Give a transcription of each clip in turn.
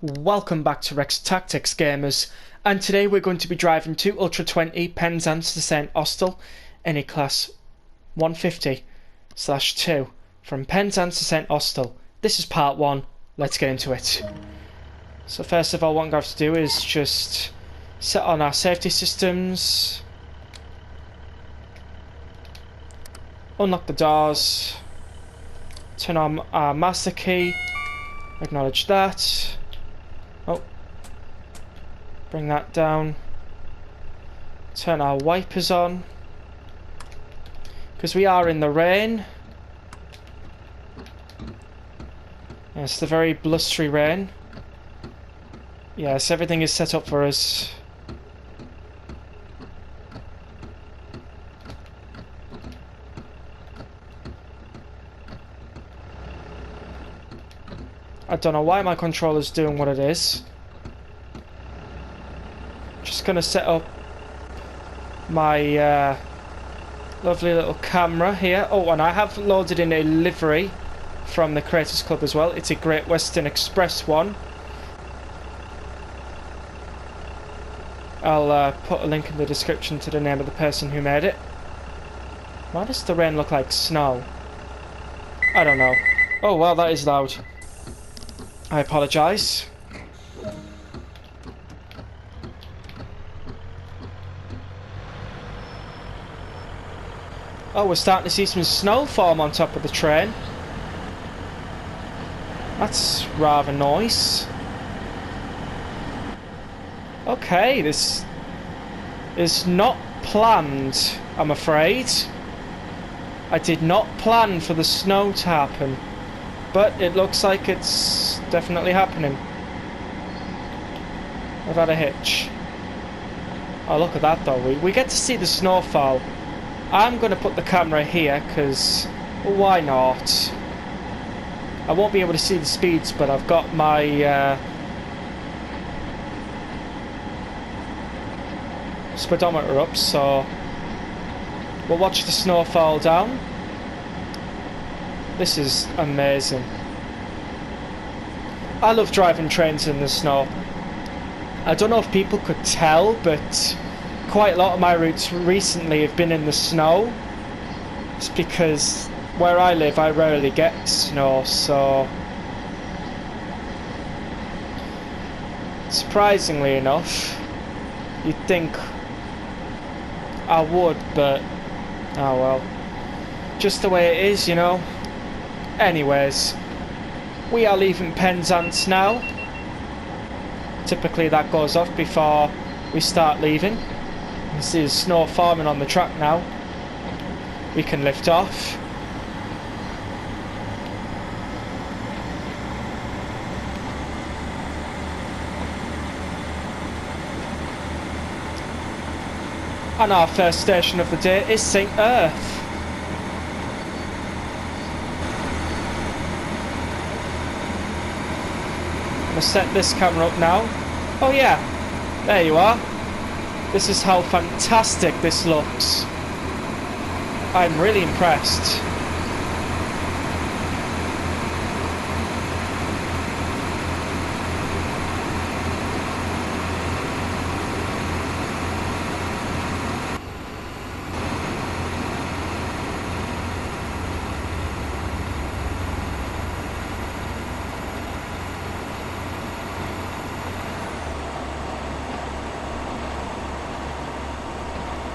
Welcome back to RexTactics gamers, and today we're going to be driving two Ultra 20 Penzance to St Austell in a class 150/2 from Penzance to St Austell. This is part 1, let's get into it. So first of all, what I'm going to have to do is just set on our safety systems, unlock the doors, turn on our master key, acknowledge that. Oh, bring that down. Turn our wipers on, because we are in the rain. Yes, the very blustery rain. Yes, everything is set up for us. I don't know why my controller's doing what it is. Just gonna set up my lovely little camera here. Oh, and I have loaded in a livery from the Creators Club as well. It's a Great Western Express one. I'll put a link in the description to the name of the person who made it. Why does the rain look like snow? I don't know. Oh, well, that is loud. I apologise. Oh, we're starting to see some snow form on top of the train. That's rather nice. Okay, this is not planned, I'm afraid. I did not plan for the snow to happen, but it looks like it's definitely happening. I've had a hitch. Oh, look at that though. We get to see the snowfall. I'm going to put the camera here because, well, why not? I won't be able to see the speeds, but I've got my speedometer up, so we'll watch the snow fall down. This is amazing. I love driving trains in the snow. I don't know if people could tell, but quite a lot of my routes recently have been in the snow. It's because where I live I rarely get snow, so surprisingly enough, you'd think I would, but oh well. Just the way it is, you know. Anyways, we are leaving Penzance now. Typically that goes off before we start leaving. You can see the snow forming on the track now. We can lift off. And our first station of the day is St Erth. I'm going to set this camera up now. Oh yeah, there you are. This is how fantastic this looks. I'm really impressed.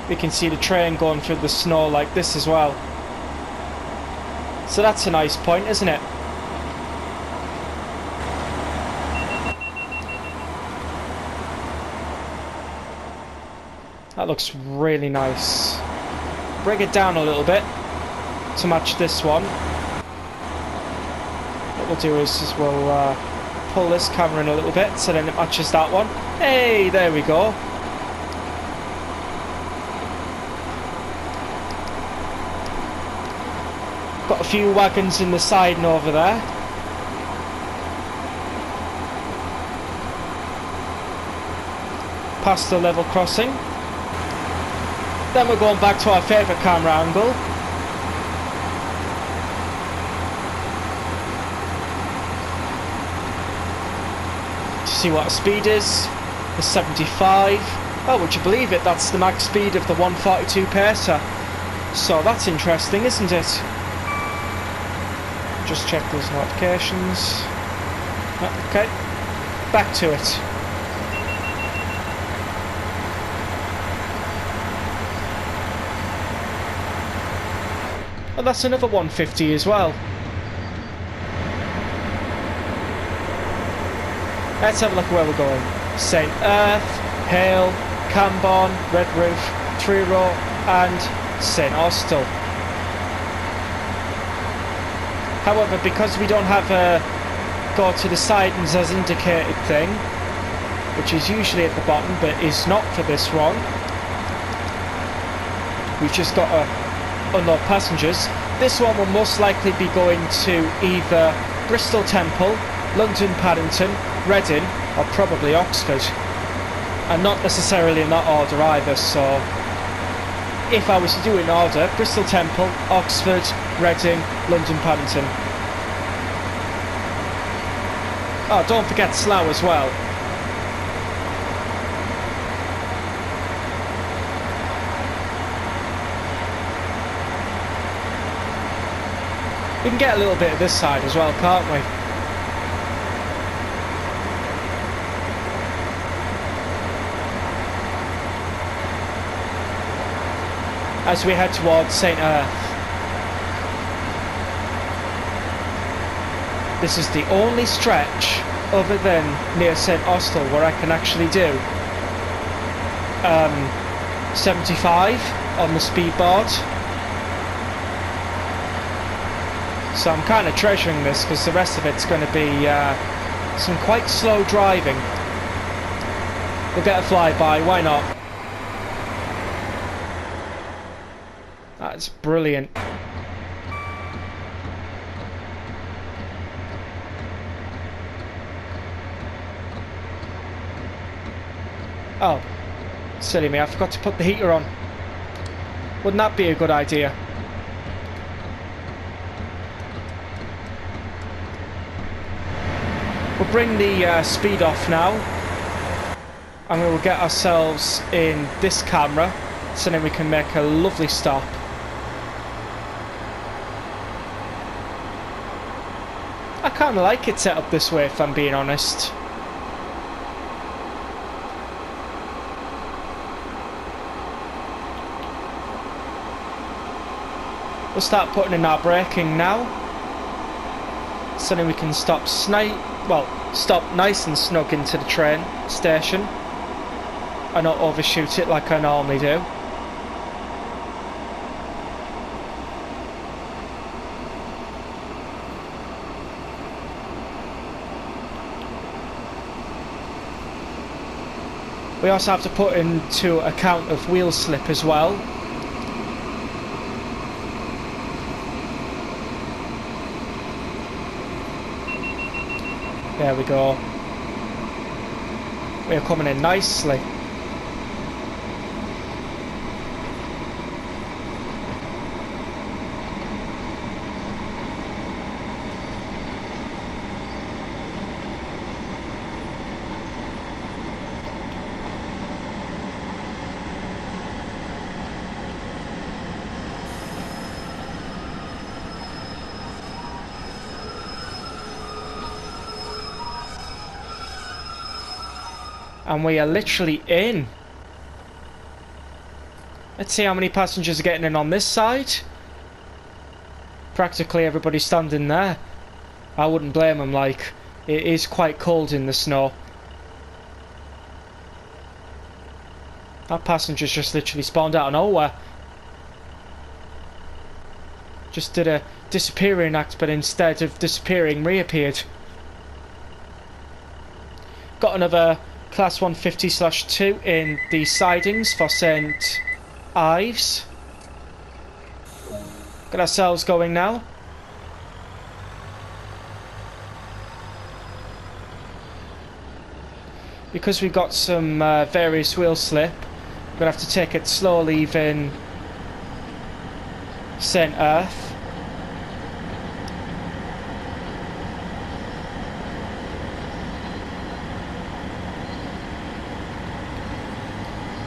We can see the train going through the snow like this as well. So that's a nice point, isn't it? That looks really nice. Bring it down a little bit to match this one. What we'll do is we'll pull this camera in a little bit so then it matches that one. Hey, there we go. Got a few wagons in the side and over there. Past the level crossing. Then we're going back to our favourite camera angle. to see what our speed is. The 75. Oh, would you believe it? That's the max speed of the 142 Pacer. So that's interesting, isn't it? Just check those notifications. Okay, back to it. And that's another 150 as well. Let's have a look at where we're going. St. Erth, Hayle, Camborne, Redruth, Truro and St. Austell. However, because we don't have a go to the sidings as indicated thing, which is usually at the bottom but is not for this one, we've just got to unload passengers. This one will most likely be going to either Bristol Temple, London Paddington, Reading or probably Oxford, and not necessarily in that order either. So if I was to do in order, Bristol Temple, Oxford, Reading, London Paddington. Oh, don't forget Slough as well. We can get a little bit of this side as well, can't we? As we head towards St. Erth. This is the only stretch other than near St. Austell where I can actually do 75 on the speed board. So I'm kind of treasuring this because the rest of it's going to be some quite slow driving. We'll get a flyby, why not? That's brilliant. Oh, silly me, I forgot to put the heater on. Wouldn't that be a good idea? We'll bring the speed off now, and we will get ourselves in this camera so then we can make a lovely stop. I kind of like it set up this way if I'm being honest. We'll start putting in our braking now, so then we can stop nice and snug into the train station and not overshoot it like I normally do. We also have to put into account of wheel slip as well. There we go. We're coming in nicely. And we are literally in. Let's see how many passengers are getting in on this side. Practically everybody's standing there. I wouldn't blame them, like, it is quite cold in the snow. That passenger's just literally spawned out of nowhere. Just did a disappearing act, but instead of disappearing, reappeared. Got another Class 150/2 in the sidings for St. Ives. Got ourselves going now. Because we've got some various wheel slip, we're going to have to take it slow leaving St. Erth.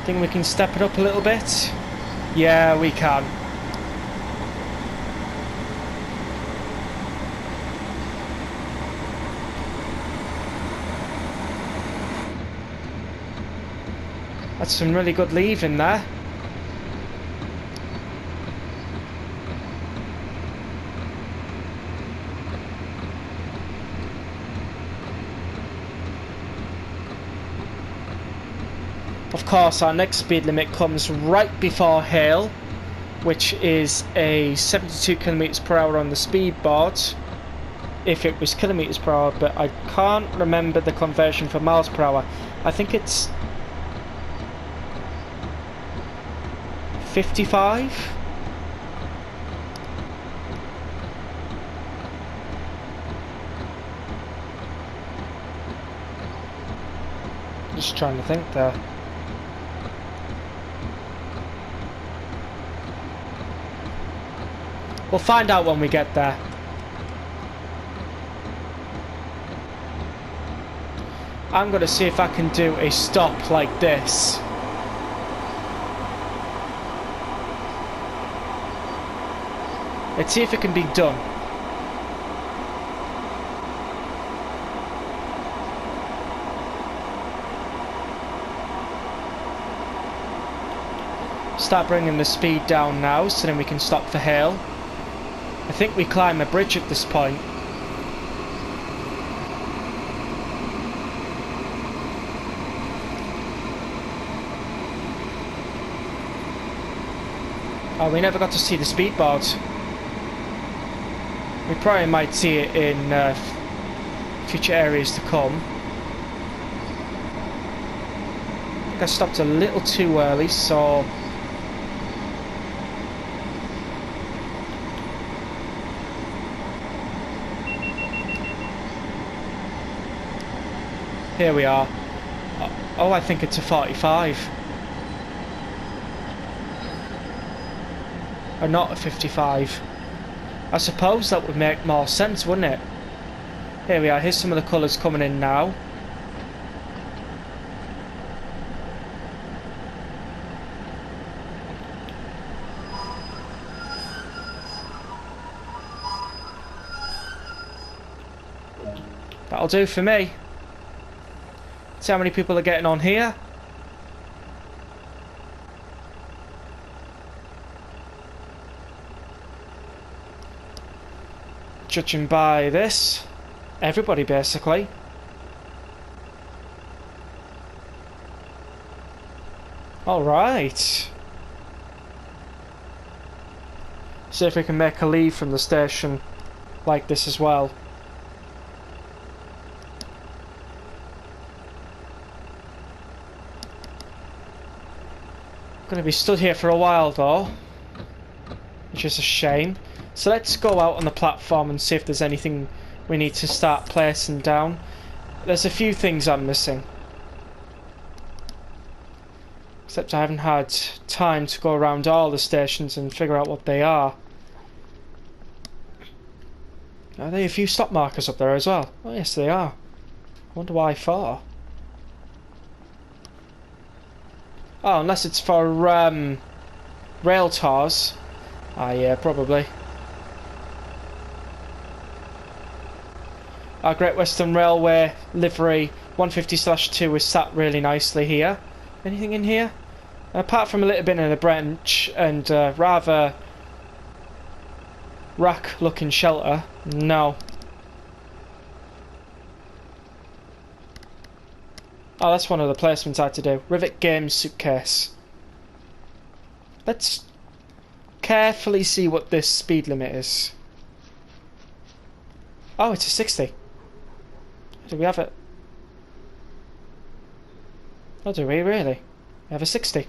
Think we can step it up a little bit? Yeah, we can. That's some really good leaving there. Of course, our next speed limit comes right before Hayle, which is a 72 kilometers per hour on the speed board. If it was kilometers per hour, but I can't remember the conversion for miles per hour. I think it's 55. Just trying to think there. We'll find out when we get there. I'm going to see if I can do a stop like this. Let's see if it can be done. Start bringing the speed down now, so then we can stop for Hayle. I think we climb a bridge at this point. Oh, we never got to see the speed board. We probably might see it in future areas to come. I think I stopped a little too early, so... Here we are. Oh, I think it's a 45. Or not a 55. I suppose that would make more sense, wouldn't it? Here we are. Here's some of the colours coming in now. That'll do for me. See how many people are getting on here. Judging by this, everybody basically. Alright. See if we can make a leave from the station like this as well. Going to be stood here for a while though, which is a shame. So let's go out on the platform and see if there's anything we need to start placing down. There's a few things I'm missing, except I haven't had time to go around all the stations and figure out what they are. Are there a few stop markers up there as well? Oh yes, they are. I wonder why for. Oh, unless it's for rail tours. Ah, yeah, probably. Our Great Western Railway livery 150/2 is sat really nicely here. Anything in here? Apart from a little bit in a branch and rather rack-looking shelter, no. Oh, that's one of the placements I had to do. Rivet Games suitcase. Let's carefully see what this speed limit is. Oh, it's a 60. Do we have it? Oh, do we really? We have a 60.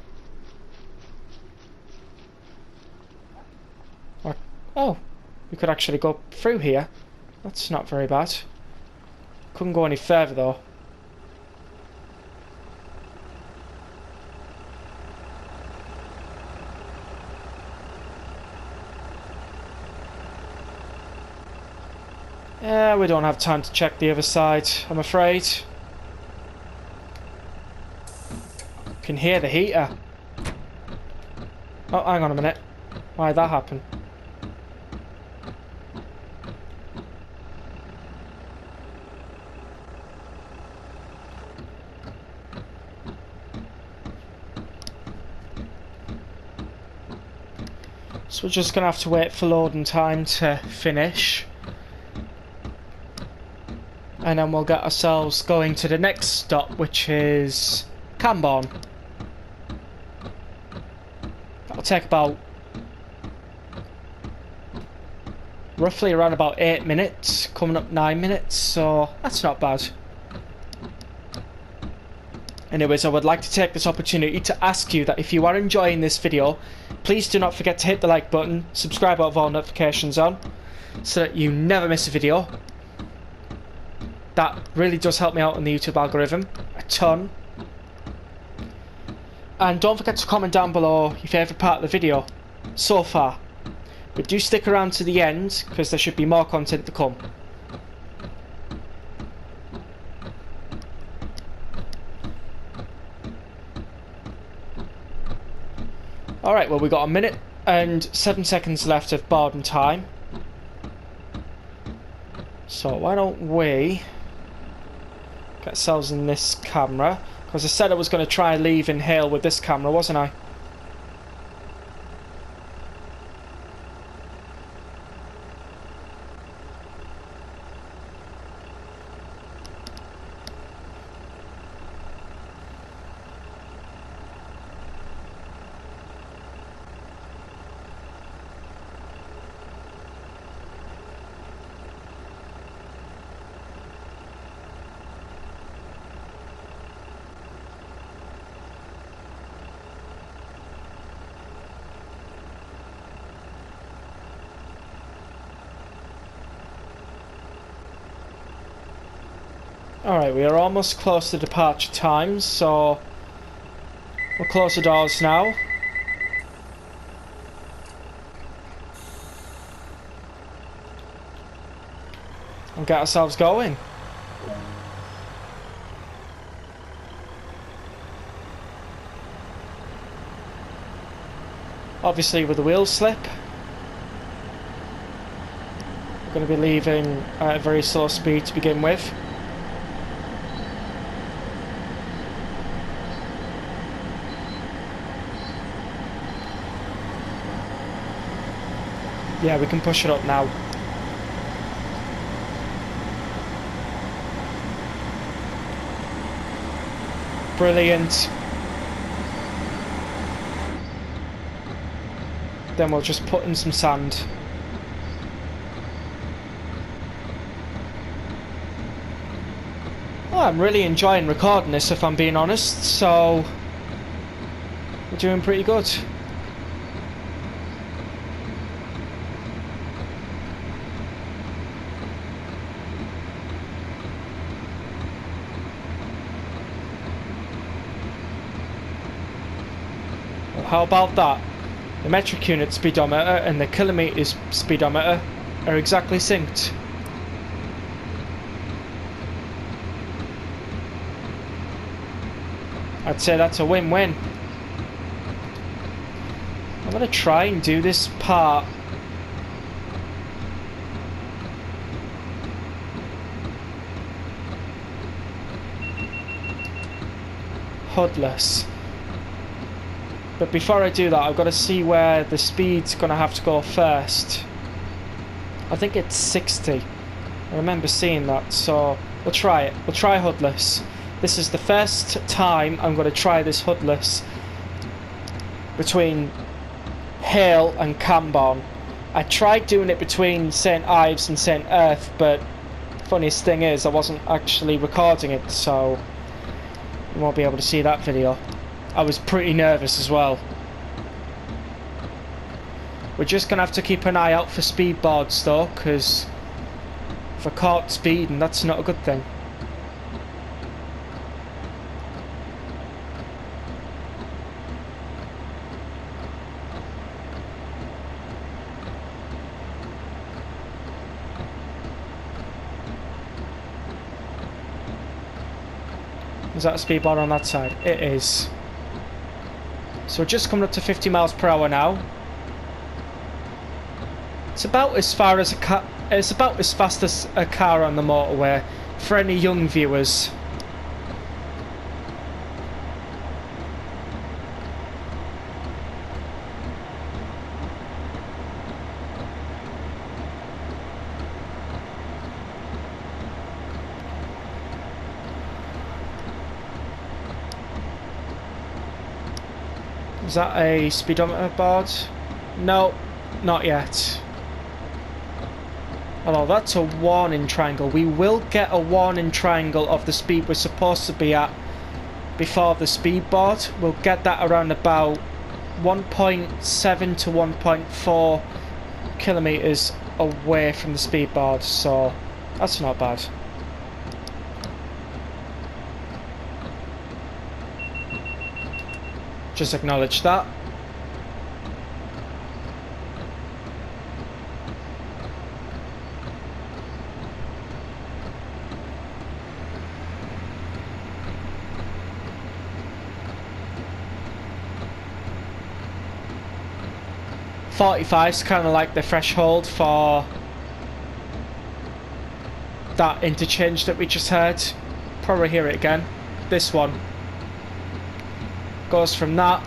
Or, oh, we could actually go through here. That's not very bad. Couldn't go any further though. Yeah, we don't have time to check the other side, I'm afraid. can hear the heater. Oh, hang on a minute. Why'd that happen? So we're just going to have to wait for loading time to finish. And then we'll get ourselves going to the next stop, which is Camborne. That'll take about roughly around about 8 minutes, coming up 9 minutes, so that's not bad. Anyways, I would like to take this opportunity to ask you that if you are enjoying this video, please do not forget to hit the like button, subscribe with all notifications on, so that you never miss a video. That really does help me out on the YouTube algorithm a ton. And don't forget to comment down below your favourite part of the video so far. But do stick around to the end, because there should be more content to come. Alright, well, we've got 1 minute and 7 seconds left of boarding time. So why don't we get ourselves in this camera, because I said I was going to try leaving Hayle with this camera, wasn't I? Alright, we are almost close to departure time, so we'll close the doors now. And get ourselves going. Obviously with the wheel slip, we're going to be leaving at a very slow speed to begin with. Yeah, we can push it up now. Brilliant. Then we'll just put in some sand. Well, I'm really enjoying recording this, if I'm being honest, so we're doing pretty good. How about that? The metric unit speedometer and the kilometres speedometer are exactly synced. I'd say that's a win-win. I'm going to try and do this part hoodless. But before I do that, I've got to see where the speed's going to have to go first. I think it's 60. I remember seeing that, so we'll try it. We'll try hoodless. This is the first time I'm going to try this hoodless between Hayle and Camborne. I tried doing it between St Ives and St Erth, but funniest thing is I wasn't actually recording it, so you won't be able to see that video. I was pretty nervous as well. We're just going to have to keep an eye out for speed boards though, because if we're caught speeding, that's not a good thing. Is that a speed board on that side? It is. So we're just coming up to 50 miles per hour now. It's about as far as a car. It's about as fast as a car on the motorway for any young viewers. Is that a speedometer board? No, not yet. Although that's a warning triangle. We will get a warning triangle of the speed we're supposed to be at before the speed board. We'll get that around about 1.7 to 1.4 kilometers away from the speed board, so that's not bad. Just acknowledge that. .45 is kind of like the threshold for that interchange that we just heard. Probably hear it again. This one goes from that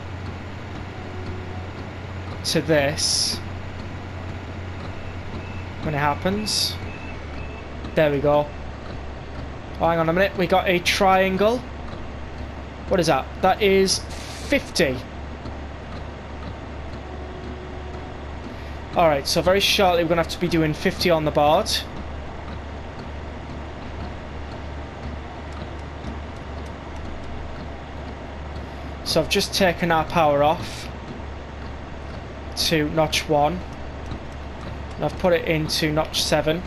to this when it happens. There we go. Oh, hang on a minute, we got a triangle. What is that? That is 50. Alright, so very shortly we're going to have to be doing 50 on the board. So I've just taken our power off to notch 1 and I've put it into notch 7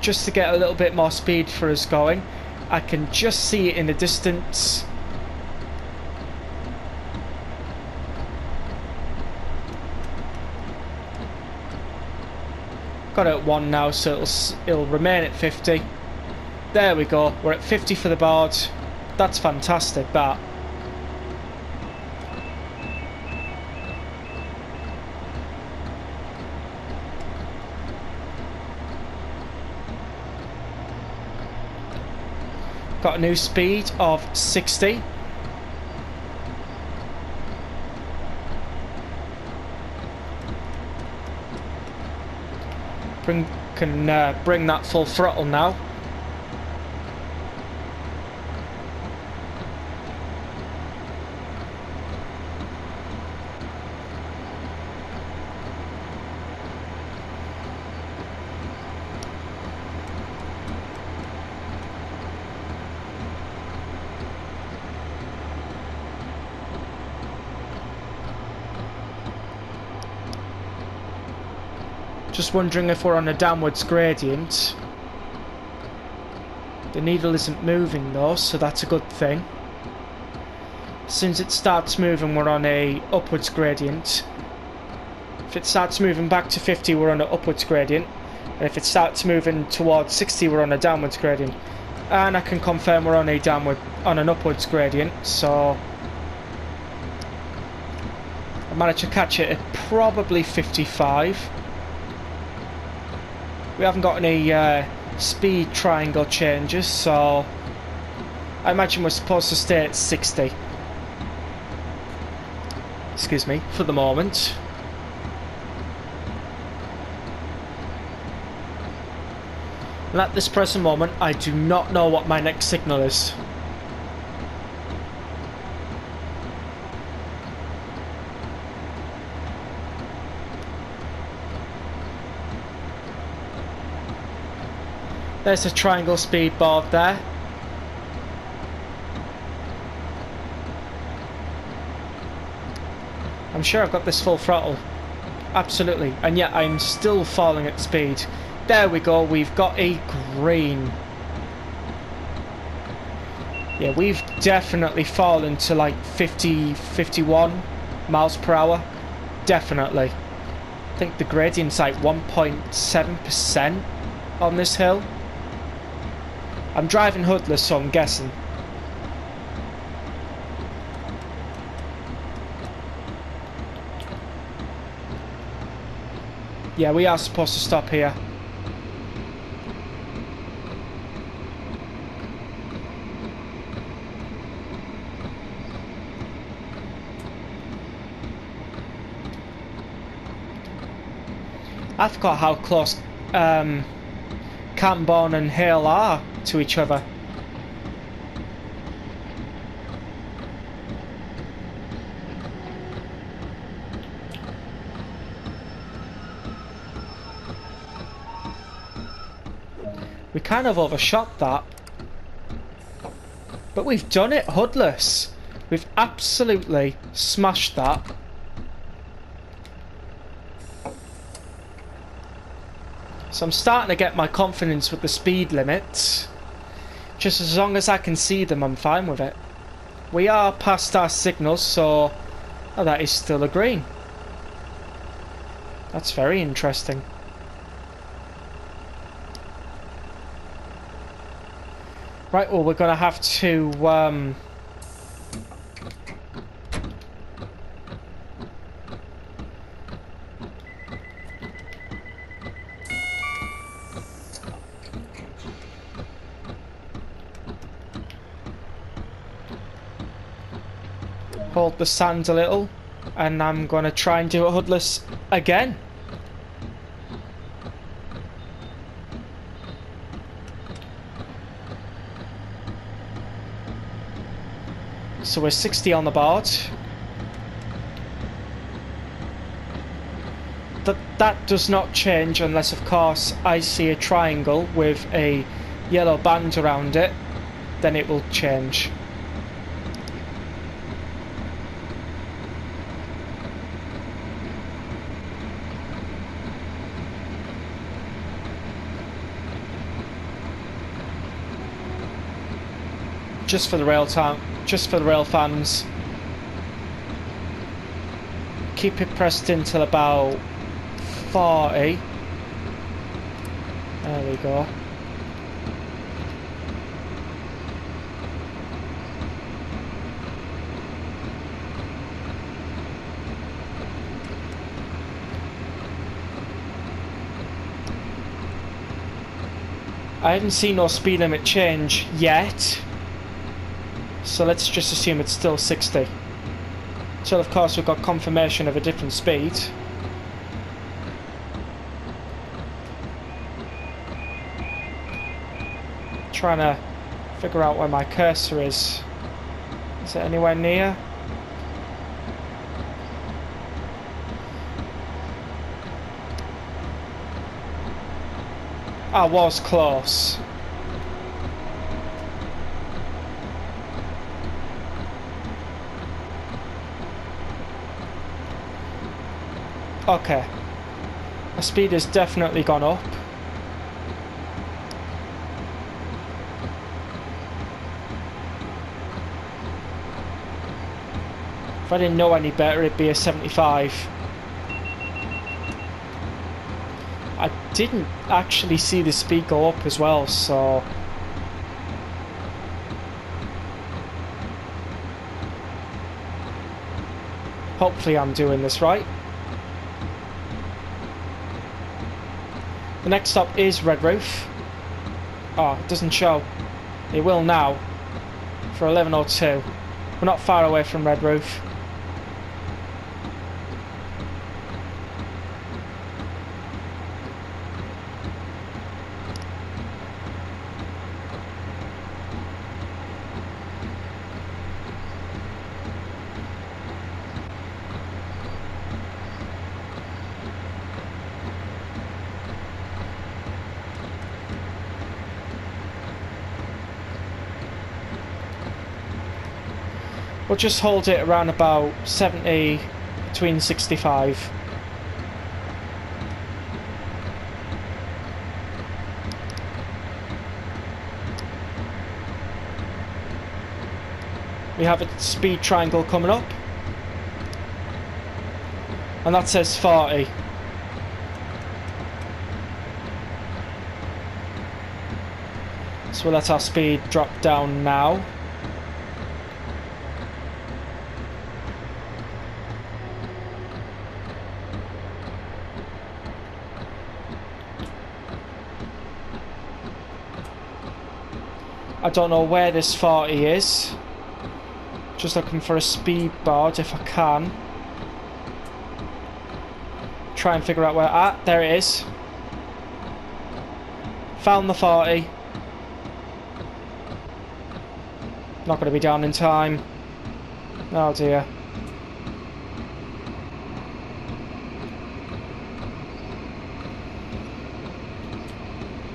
just to get a little bit more speed for us going. I can just see it in the distance. Got it at 1 now, so it'll remain at 50. There we go, we're at 50 for the board. That's fantastic, that. Got a new speed of 60. Can bring that full throttle now. Just wondering if we're on a downwards gradient. The needle isn't moving though, so that's a good thing. As soon as it starts moving, we're on a upwards gradient. If it starts moving back to 50, we're on an upwards gradient. And if it starts moving towards 60, we're on a downwards gradient. And I can confirm we're on an upwards gradient, so I managed to catch it at probably 55. We haven't got any speed triangle changes, so I imagine we're supposed to stay at 60. Excuse me, for the moment. And at this present moment, I do not know what my next signal is. There's a triangle speed board there. I'm sure I've got this full throttle. Absolutely. And yet I'm still falling at speed. There we go. We've got a green. Yeah, we've definitely fallen to like 50, 51 miles per hour. Definitely. I think the gradient's like 1.7% on this hill. I'm driving hoodless, so I'm guessing. Yeah, we are supposed to stop here. I forgot how close Camborne and Hayle are to each other. We kind of overshot that. But we've done it hoodless. We've absolutely smashed that. So I'm starting to get my confidence with the speed limits. Just as long as I can see them, I'm fine with it. We are past our signals, so oh, that is still a green. That's very interesting. Right, well, we're going to have to hold the sand a little, and I'm going to try and do it hoodless again. So we're 60 on the board. That does not change unless, of course, I see a triangle with a yellow band around it. Then it will change. Just for the rail time. Just for the rail fans, keep it pressed in till about 40. There we go. I haven't seen no speed limit change yet. So let's just assume it's still 60. So of course we've got confirmation of a different speed. Trying to figure out where my cursor is. Is it anywhere near? I was close. Okay, my speed has definitely gone up. If I didn't know any better, it'd be a 75. I didn't actually see the speed go up as well, so hopefully I'm doing this right. The next stop is Redruth. Oh, it doesn't show. It will now for 11:02. We're not far away from Redruth. We'll just hold it around about 70, between 65. We have a speed triangle coming up. And that says 40. So we'll let our speed drop down now. I don't know where this 40 is. Just looking for a speed board if I can. Try and figure out where... Ah, there it is. Found the 40. Not going to be down in time. Oh dear.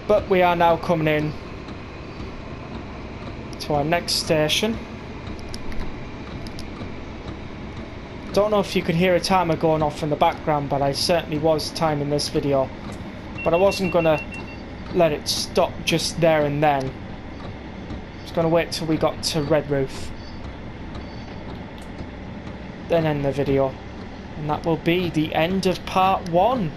But we are now coming in to our next station. Don't know if you could hear a timer going off in the background, but I certainly was timing this video. But I wasn't going to let it stop just there and then. I was going to wait till we got to Redruth. Then end the video. And that will be the end of part 1.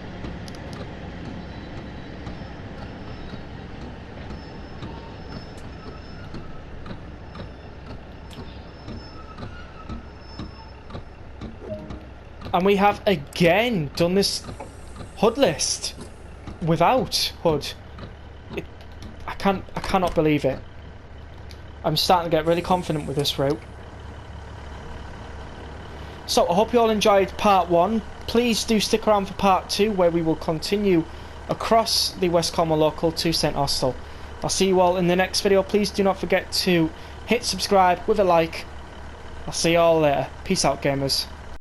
And we have again done this HUD list without HUD. I cannot believe it. I'm starting to get really confident with this route. So I hope you all enjoyed part 1. Please do stick around for part 2, where we will continue across the West Cornwall local to St Austell. I'll see you all in the next video. Please do not forget to hit subscribe with a like. I'll see you all later. Peace out, gamers.